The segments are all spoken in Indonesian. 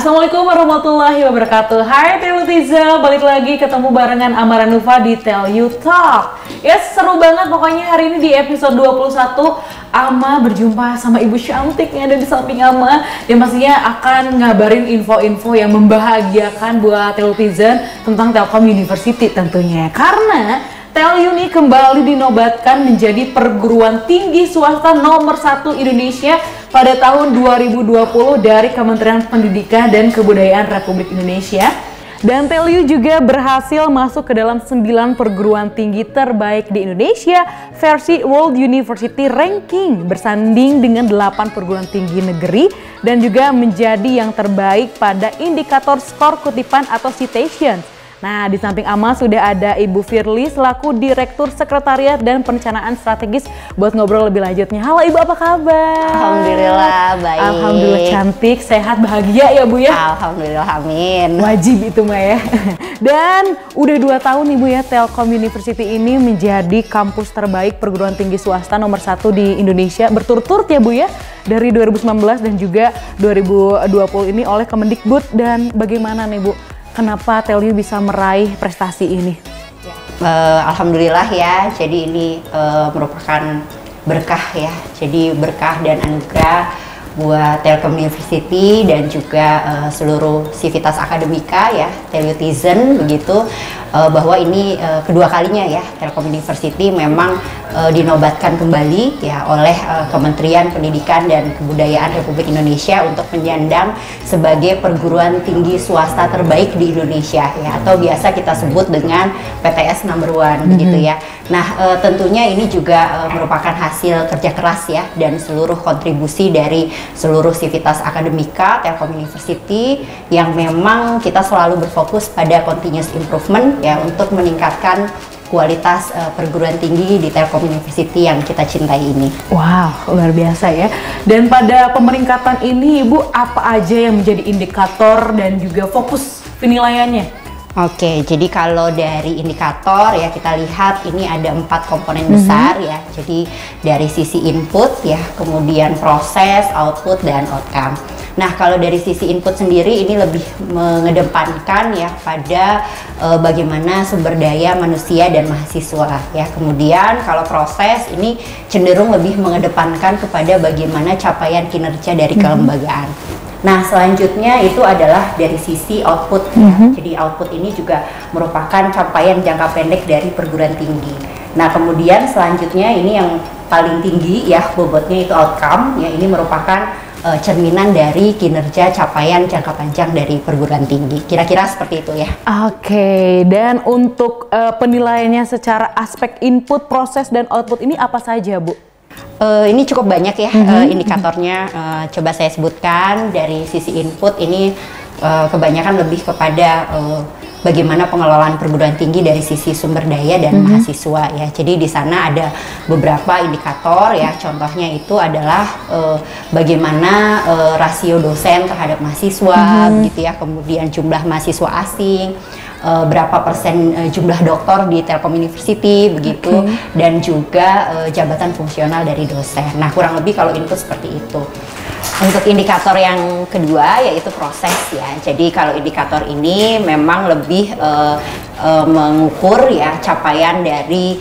Assalamualaikum warahmatullahi wabarakatuh. Hai Telutiza, balik lagi ketemu barengan Amaranufa di Tell You Talk. Yes, seru banget pokoknya hari ini di episode 21 Ama berjumpa sama ibu cantik yang ada di samping Ama, yang pastinya akan ngabarin info-info yang membahagiakan buat Telutiza tentang Telkom University tentunya. Karena TEL Uni kembali dinobatkan menjadi perguruan tinggi swasta nomor 1 Indonesia pada tahun 2020 dari Kementerian Pendidikan dan Kebudayaan Republik Indonesia. Dan TEL juga berhasil masuk ke dalam 9 perguruan tinggi terbaik di Indonesia versi World University Ranking, bersanding dengan 8 perguruan tinggi negeri dan juga menjadi yang terbaik pada indikator skor kutipan atau citation. Nah, di samping Ama sudah ada Ibu Firly selaku Direktur Sekretariat dan Perencanaan Strategis buat ngobrol lebih lanjutnya. Halo Ibu, apa kabar? Alhamdulillah baik. Alhamdulillah cantik, sehat, bahagia ya Bu ya? Alhamdulillah, amin. Wajib itu mah ya. Dan udah 2 tahun Ibu ya Telkom University ini menjadi kampus terbaik perguruan tinggi swasta nomor 1 di Indonesia berturut-turut ya Bu ya, dari 2019 dan juga 2020 ini oleh Kemendikbud. Dan bagaimana nih Bu, kenapa TEL bisa meraih prestasi ini? Alhamdulillah ya, jadi ini merupakan berkah ya, jadi berkah dan anugerah buat Telkom University dan juga seluruh sivitas akademika ya, Telutizen begitu, bahwa ini kedua kalinya ya Telkom University memang dinobatkan kembali ya oleh Kementerian Pendidikan dan Kebudayaan Republik Indonesia untuk menyandang sebagai perguruan tinggi swasta terbaik di Indonesia ya, atau biasa kita sebut dengan PTS number 1 begitu ya. Nah, tentunya ini juga merupakan hasil kerja keras ya dan seluruh kontribusi dari seluruh sivitas akademika Telkom University yang memang kita selalu berfokus pada continuous improvement ya untuk meningkatkan kualitas perguruan tinggi di Telkom University yang kita cintai ini. Wow, luar biasa ya. Dan pada pemeringkatan ini Ibu, apa aja yang menjadi indikator dan juga fokus penilaiannya? Oke, jadi kalau dari indikator ya kita lihat ini ada 4 komponen besar ya. Jadi dari sisi input ya, kemudian proses, output, dan outcome. Nah, kalau dari sisi input sendiri ini lebih mengedepankan ya pada bagaimana sumber daya manusia dan mahasiswa ya. Kemudian kalau proses ini cenderung lebih mengedepankan kepada bagaimana capaian kinerja dari kelembagaan. Nah, selanjutnya itu adalah dari sisi output ya. Jadi output ini juga merupakan capaian jangka pendek dari perguruan tinggi. Nah, kemudian selanjutnya ini yang paling tinggi ya bobotnya itu outcome ya, ini merupakan cerminan dari kinerja capaian jangka panjang dari perguruan tinggi. Kira-kira seperti itu ya. Oke, dan untuk penilaiannya secara aspek input, proses, dan output ini apa saja Bu? Ini cukup banyak ya indikatornya. Coba saya sebutkan. Dari sisi input ini kebanyakan lebih kepada bagaimana pengelolaan perguruan tinggi dari sisi sumber daya dan mahasiswa ya. Jadi di sana ada beberapa indikator ya. Contohnya itu adalah bagaimana rasio dosen terhadap mahasiswa gitu ya. Kemudian jumlah mahasiswa asing, berapa persen jumlah doktor di Telkom University begitu, dan juga jabatan fungsional dari dosen. Nah, kurang lebih kalau input seperti itu. Untuk indikator yang kedua yaitu proses ya. Jadi kalau indikator ini memang lebih mengukur ya capaian dari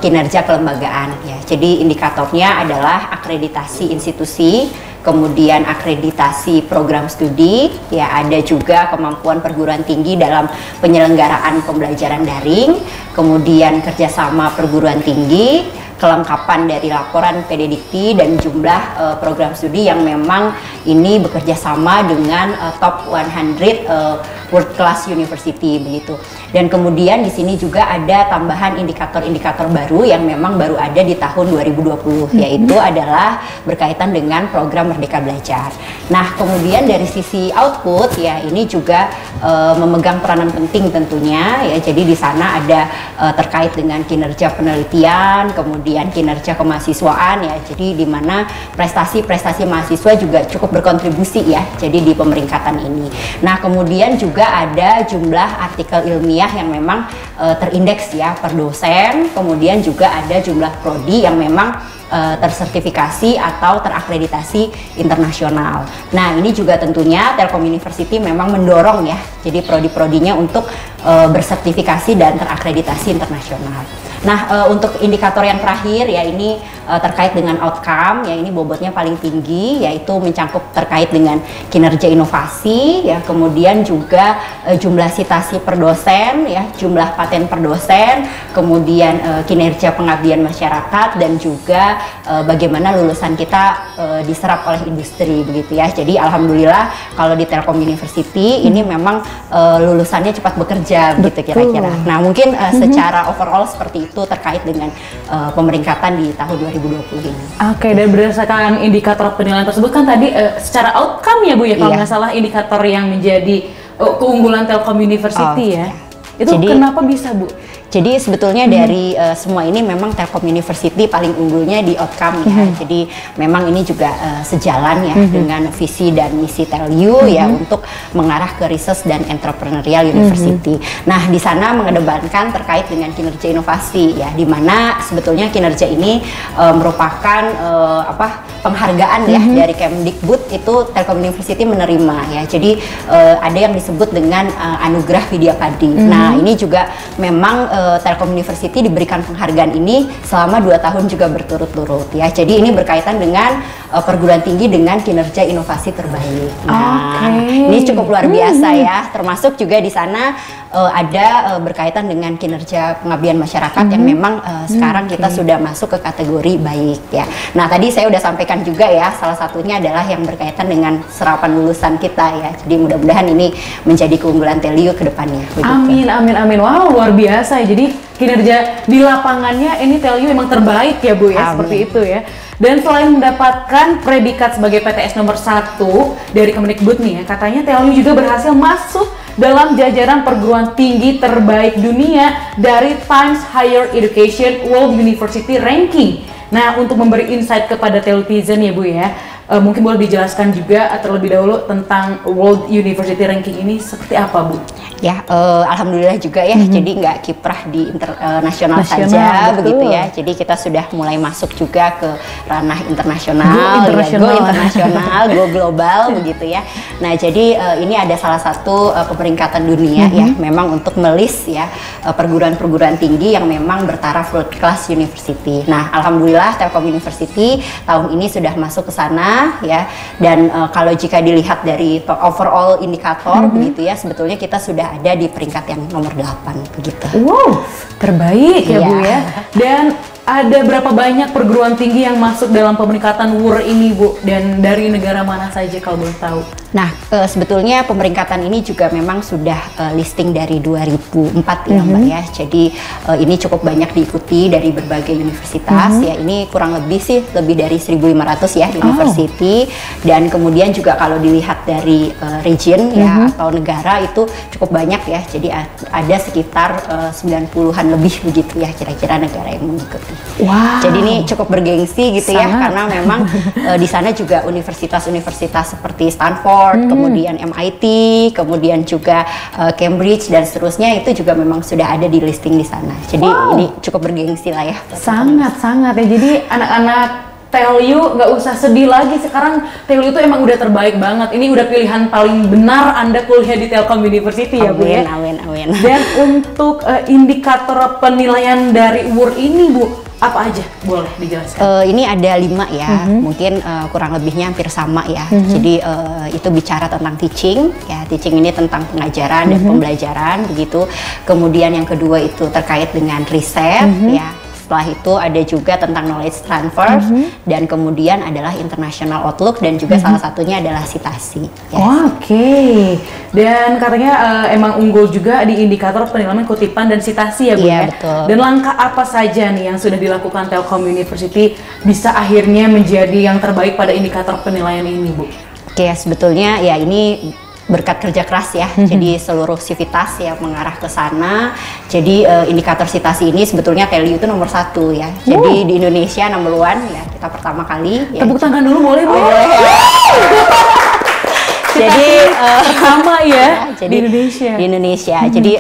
kinerja kelembagaan ya. Jadi indikatornya adalah akreditasi institusi, kemudian akreditasi program studi ya, ada juga kemampuan perguruan tinggi dalam penyelenggaraan pembelajaran daring, kemudian kerjasama perguruan tinggi, kelengkapan dari laporan PDDikti, dan jumlah program studi yang memang ini bekerja sama dengan top 100 world class university begitu. Dan kemudian di sini juga ada tambahan indikator-indikator baru yang memang baru ada di tahun 2020, yaitu adalah berkaitan dengan program Merdeka Belajar. Nah, kemudian dari sisi output ya, ini juga memegang peranan penting tentunya ya. Jadi di sana ada terkait dengan kinerja penelitian, kemudian kinerja kemahasiswaan ya. Jadi di mana prestasi-prestasi mahasiswa juga cukup berkontribusi ya. Jadi di pemeringkatan ini. Nah, kemudian juga ada jumlah artikel ilmiah yang memang terindeks ya per dosen, kemudian juga ada jumlah prodi yang memang tersertifikasi atau terakreditasi internasional. Nah, ini juga tentunya Telkom University memang mendorong ya, jadi prodi-prodinya untuk bersertifikasi dan terakreditasi internasional. Nah, untuk indikator yang terakhir ya ini terkait dengan outcome, ya ini bobotnya paling tinggi, yaitu mencangkup terkait dengan kinerja inovasi, ya kemudian juga jumlah citasi per dosen, ya jumlah paten per dosen, kemudian kinerja pengabdian masyarakat, dan juga bagaimana lulusan kita diserap oleh industri begitu ya. Jadi alhamdulillah kalau di Telkom University ini memang lulusannya cepat bekerja begitu kira-kira. Nah mungkin secara overall seperti itu terkait dengan pemeringkatan di tahun 2020 ini. Oke, dan berdasarkan indikator penilaian tersebut kan tadi secara outcome ya Bu ya, kalau nggak salah indikator yang menjadi keunggulan Telkom University ya. Itu jadi, kenapa bisa Bu? Jadi sebetulnya dari semua ini memang Telkom University paling unggulnya di outcome ya. Jadi memang ini juga sejalan ya dengan visi dan misi TELU ya untuk mengarah ke research dan entrepreneurial university. Nah di sana mengedepankan terkait dengan kinerja inovasi ya, di mana sebetulnya kinerja ini merupakan penghargaan ya dari Kemdikbud, itu Telkom University menerima ya. Jadi ada yang disebut dengan anugerah Widya Padi. Nah ini juga memang Telkom University diberikan penghargaan ini selama 2 tahun juga berturut-turut ya. Jadi ini berkaitan dengan perguruan tinggi dengan kinerja inovasi terbaik. Nah, ini cukup luar biasa ya. Termasuk juga di sana ada berkaitan dengan kinerja pengabdian masyarakat yang memang sekarang kita sudah masuk ke kategori baik ya. Nah, tadi saya udah sampaikan juga ya, salah satunya adalah yang berkaitan dengan serapan lulusan kita ya. Jadi mudah-mudahan ini menjadi keunggulan TELU ke depannya. Amin, amin, amin. Wow, luar biasa ya. Jadi kinerja di lapangannya ini TELU memang terbaik ya Bu ya, seperti itu ya. Dan selain mendapatkan predikat sebagai PTS nomor 1 dari Kemdikbud nih ya, katanya TELU juga berhasil masuk dalam jajaran perguruan tinggi terbaik dunia dari Times Higher Education World University Ranking. Nah, untuk memberi insight kepada telutizen ya Bu ya, mungkin boleh dijelaskan juga terlebih dahulu tentang World University Ranking ini seperti apa Bu? Ya, alhamdulillah juga ya, jadi nggak kiprah di internasional saja begitu ya. Jadi kita sudah mulai masuk juga ke ranah internasional, go internasional, go global begitu ya. Nah, jadi ini ada salah satu pemeringkatan dunia ya, memang untuk melis ya perguruan-perguruan tinggi yang memang bertaraf world class university. Nah, alhamdulillah Telkom University tahun ini sudah masuk ke sana ya. Dan kalau jika dilihat dari overall indikator begitu ya, sebetulnya kita sudah ada di peringkat yang nomor 8 begitu. Wow, terbaik ya Bu ya. Dan ada berapa banyak perguruan tinggi yang masuk dalam pemeringkatan WUR ini Bu? Dan dari negara mana saja kalau boleh tahu? Nah, sebetulnya pemeringkatan ini juga memang sudah listing dari 2004 ya Mbak ya. Jadi ini cukup banyak diikuti dari berbagai universitas ya. Ini kurang lebih sih lebih dari 1.500 ya university. Dan kemudian juga kalau dilihat dari region ya atau negara itu cukup banyak ya. Jadi ada sekitar 90-an lebih begitu ya kira-kira negara yang mengikuti. Wow. Jadi ini cukup bergengsi gitu ya, karena memang di sana juga universitas-universitas seperti Stanford, kemudian MIT, kemudian juga Cambridge dan seterusnya itu juga memang sudah ada di listing di sana. Jadi ini cukup bergengsi lah ya. Sangat-sangat ya. Jadi anak-anak TELU nggak usah sedih lagi, sekarang TELU itu emang udah terbaik banget. Ini udah pilihan paling benar Anda kuliah di Telkom University ya Bu ya. Amin, amin. Dan untuk indikator penilaian dari WUR ini Bu, apa aja boleh dijelaskan? Ini ada 5 ya, mungkin kurang lebihnya hampir sama ya. Jadi itu bicara tentang teaching ya, teaching ini tentang pengajaran dan pembelajaran begitu. Kemudian yang kedua itu terkait dengan riset ya. Setelah itu ada juga tentang knowledge transfer dan kemudian adalah international outlook dan juga salah satunya adalah citasi. Ya. Oke. Dan katanya emang unggul juga di indikator penilaian kutipan dan citasi ya Bu ya. Betul. Dan langkah apa saja nih yang sudah dilakukan Telkom University bisa akhirnya menjadi yang terbaik pada indikator penilaian ini Bu? Oke, sebetulnya ya ini berkat kerja keras ya, jadi seluruh sivitas ya mengarah ke sana. Jadi indikator citasi ini sebetulnya TELU itu nomor 1 ya. Jadi di Indonesia number 1 ya, kita pertama kali. Ya. Tepuk tangan dulu boleh Bu? Boleh. Jadi pertama ya, jadi di Indonesia. Di Indonesia. Jadi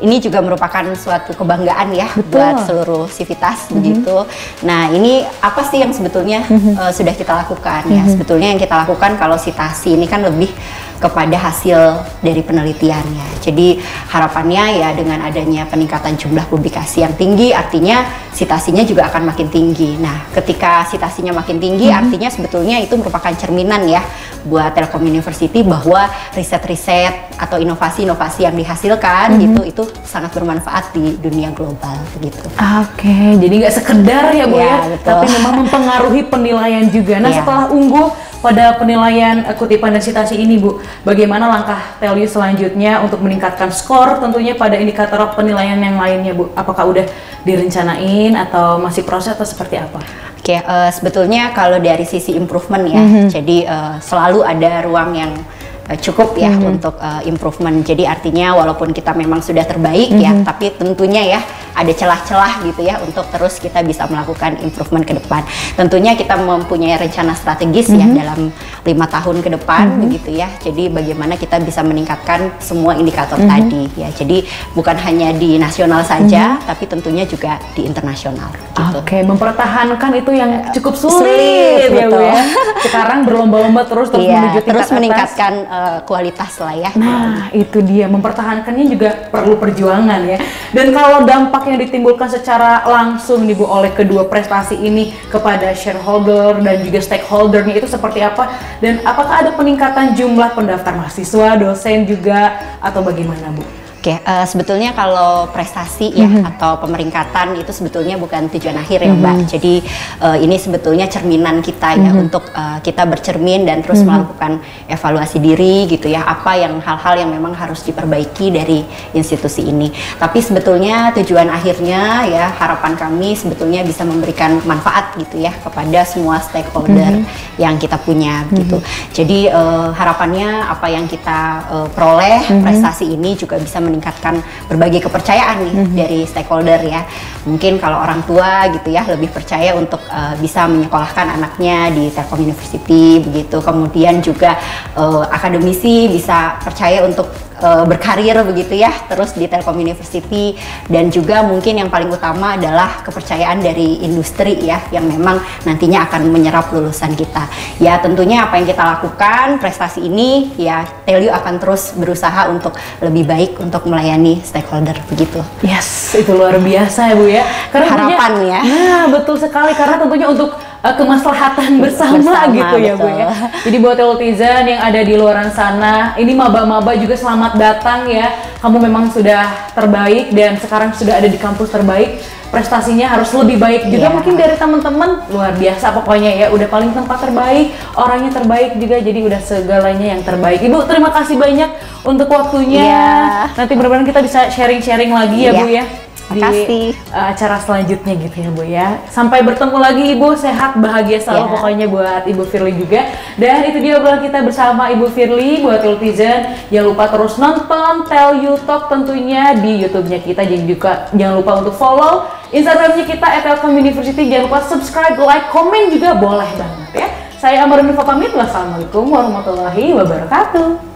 ini juga merupakan suatu kebanggaan ya buat seluruh Civitas begitu. Nah, ini apa sih yang sebetulnya sudah kita lakukan ya? Sebetulnya yang kita lakukan kalau Citasi ini kan lebih kepada hasil dari penelitiannya. Jadi harapannya ya dengan adanya peningkatan jumlah publikasi yang tinggi, artinya citasinya juga akan makin tinggi. Nah, ketika citasinya makin tinggi, artinya sebetulnya itu merupakan cerminan ya buat Telkom University bahwa riset-riset atau inovasi-inovasi yang dihasilkan gitu itu sangat bermanfaat di dunia global begitu. Oke, jadi nggak sekedar ya Bu ya, tapi memang mempengaruhi penilaian juga. Nah, setelah unggul pada penilaian kutipan dan citasi ini Bu, bagaimana langkah Telyu selanjutnya untuk meningkatkan skor tentunya pada indikator penilaian yang lainnya Bu? Apakah udah direncanain atau masih proses atau seperti apa? Oke, sebetulnya kalau dari sisi improvement ya, jadi selalu ada ruang yang cukup ya untuk improvement. Jadi artinya walaupun kita memang sudah terbaik ya, tapi tentunya ya ada celah-celah gitu ya untuk terus kita bisa melakukan improvement ke depan. Tentunya kita mempunyai rencana strategis ya dalam 5 tahun ke depan begitu ya. Jadi bagaimana kita bisa meningkatkan semua indikator tadi ya. Jadi bukan hanya di nasional saja, tapi tentunya juga di internasional. Gitu. Oke, mempertahankan itu yang cukup sulit ya Bu ya. Sekarang berlomba-lomba terus menuju tingkat terus atas. Meningkatkan kualitas lah ya. Nah, itu dia, mempertahankannya juga perlu perjuangan ya. Dan kalau dampak yang ditimbulkan secara langsung nih Bu oleh kedua prestasi ini kepada shareholder dan juga stakeholdernya itu seperti apa? Dan apakah ada peningkatan jumlah pendaftar mahasiswa, dosen juga, atau bagaimana Bu? Oke, sebetulnya kalau prestasi ya atau pemeringkatan itu sebetulnya bukan tujuan akhir ya Mbak. Jadi ini sebetulnya cerminan kita ya untuk kita bercermin dan terus melakukan evaluasi diri gitu ya. Apa yang hal-hal yang memang harus diperbaiki dari institusi ini. Tapi sebetulnya tujuan akhirnya ya harapan kami sebetulnya bisa memberikan manfaat gitu ya kepada semua stakeholder yang kita punya gitu. Jadi harapannya apa yang kita peroleh prestasi ini juga bisa meningkatkan berbagai kepercayaan nih dari stakeholder ya. Mungkin kalau orang tua gitu ya lebih percaya untuk bisa menyekolahkan anaknya di Telkom University begitu. Kemudian juga akademisi bisa percaya untuk berkarir begitu ya terus di Telkom University, dan juga mungkin yang paling utama adalah kepercayaan dari industri ya yang memang nantinya akan menyerap lulusan kita. Ya tentunya apa yang kita lakukan prestasi ini ya Telyu akan terus berusaha untuk lebih baik untuk melayani stakeholder begitu. Yes, itu luar biasa ya Bu ya. Karena harapan tentunya, ya. Nah, betul sekali karena tentunya untuk kemaslahatan bersama gitu ya Bu ya. Jadi buat Telutizen yang ada di luar sana, ini maba-maba juga selamat datang ya. Kamu memang sudah terbaik dan sekarang sudah ada di kampus terbaik. Prestasinya harus lebih baik juga mungkin dari teman-teman. Luar biasa pokoknya ya, udah paling tempat terbaik, orangnya terbaik juga, jadi udah segalanya yang terbaik. Ibu terima kasih banyak untuk waktunya. Nanti benar-benar kita bisa sharing-sharing lagi ya Bu ya. Di acara selanjutnya gitu ya Bu ya. Sampai bertemu lagi Ibu, sehat bahagia selalu pokoknya buat Ibu Firly juga. Dan itu dia obrolan kita bersama Ibu Firly. Buat Telutizen jangan lupa terus nonton Telyu Talk tentunya di YouTube-nya kita, jangan lupa untuk follow Instagram-nya kita @telkomuniversity. Jangan lupa subscribe, like, komen juga boleh banget ya. Saya Amaranova pamit. Wassalamualaikum warahmatullahi wabarakatuh.